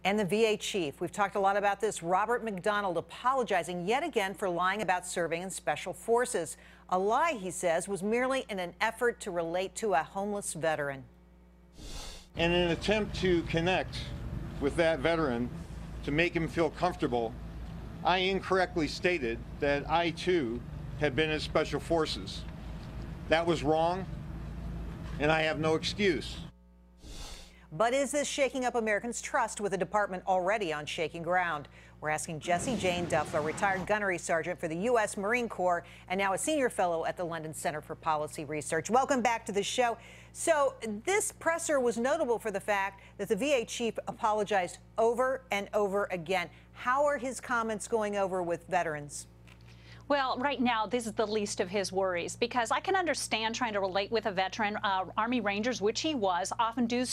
And the VA chief, we've talked a lot about this, Robert McDonald, apologizing yet again for lying about serving in special forces. A lie, he says, was merely in an effort to relate to a homeless veteran. In an attempt to connect with that veteran, to make him feel comfortable, I incorrectly stated that I, too, had been in special forces. That was wrong, and I have no excuse. But is this shaking up Americans' trust with the department already on shaky ground? We're asking Jessie Jane Duff, a retired gunnery sergeant for the U.S. Marine Corps and now a senior fellow at the London Center for Policy Research. Welcome back to the show. So this presser was notable for the fact that the VA chief apologized over and over again. How are his comments going over with veterans? Well, right now, this is the least of his worries, because I can understand trying to relate with a veteran. Army Rangers, which he was, often do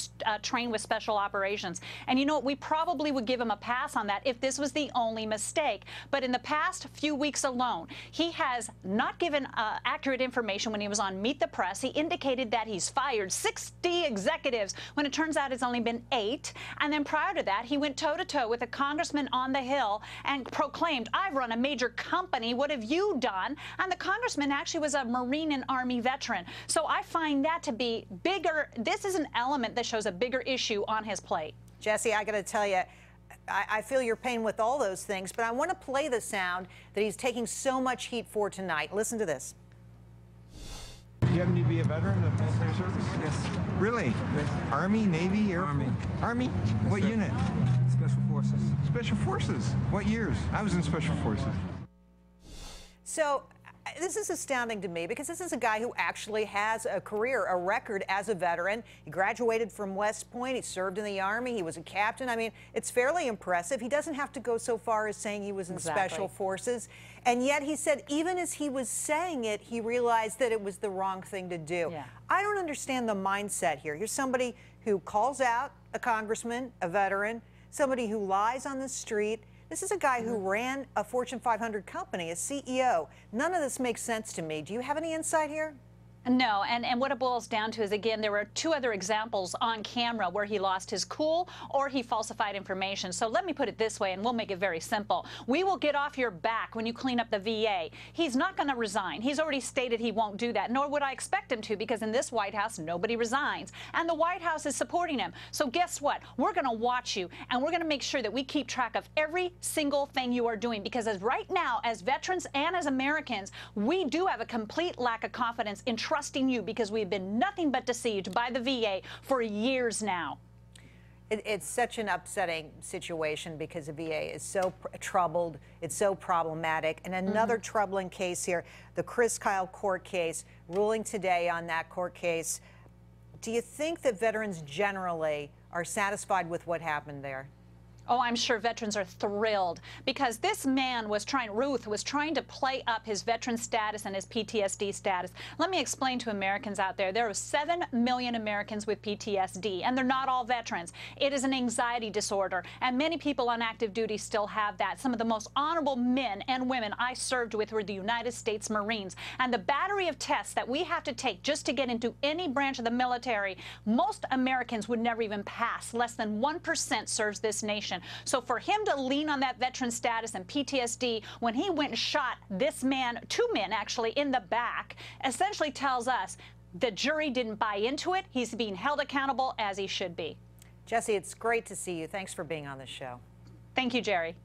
train with special operations. And you know what? We probably would give him a pass on that if this was the only mistake. But in the past few weeks alone, he has not given accurate information when he was on Meet the Press. He indicated that he's fired 60 executives when it turns out it's only been 8. And then prior to that, he went toe-to-toe with a congressman on the Hill and proclaimed, "I've run a major company. What have you done?" And the congressman actually was a Marine and Army veteran. So I find that to be bigger. This is an element that shows a bigger issue on his plate. Jessie, I got to tell you, I feel your pain with all those things, but I want to play the sound that he's taking so much heat for tonight. Listen to this. Do you happen to be a veteran of military service? Yes. Really? Yes. Army, Navy, Air Army. Army? Yes, What sir. unit? Special Forces. Special Forces. What years? I was in Special Forces. So this is astounding to me because this is a guy who actually has a career, a record as a veteran. He graduated from West Point. He served in the Army. He was a captain. I mean, it's fairly impressive. He doesn't have to go so far as saying he was in Special Forces. And yet he said even as he was saying it, he realized that it was the wrong thing to do. Yeah. I don't understand the mindset here. Here's somebody who calls out a congressman, a veteran, somebody who lies on the street. This is a guy who ran a Fortune 500 company, a CEO. None of this makes sense to me. Do you have any insight here? No, and what it boils down to is, again, there were 2 other examples on camera where he lost his cool or he falsified information. So let me put it this way, and we'll make it very simple. We will get off your back when you clean up the VA. He's not going to resign. He's already stated he won't do that, nor would I expect him to, because in this White House, nobody resigns. And the White House is supporting him. So guess what? We're going to watch you, and we're going to make sure that we keep track of every single thing you are doing, because as right now, as veterans and as Americans, we do have a complete lack of confidence in trusting you, because we've been nothing but deceived by the VA for years now. It's such an upsetting situation because the VA is so troubled, it's so problematic. And another troubling case here, the Chris Kyle court case, ruling today on that court case. Do you think that veterans generally are satisfied with what happened there? Oh, I'm sure veterans are thrilled, because this man Ruth was trying to play up his veteran status and his PTSD status. Let me explain to Americans out there, there are 7 million Americans with PTSD, and they're not all veterans. It is an anxiety disorder, and many people on active duty still have that. Some of the most honorable men and women I served with were the United States Marines, and the battery of tests that we have to take just to get into any branch of the military, most Americans would never even pass. Less than 1% serves this nation. So for him to lean on that veteran status and PTSD when he went and shot this man, 2 men actually, in the back, essentially tells us the jury didn't buy into it. He's being held accountable as he should be. Jessie, it's great to see you. Thanks for being on the show. Thank you, Jerry.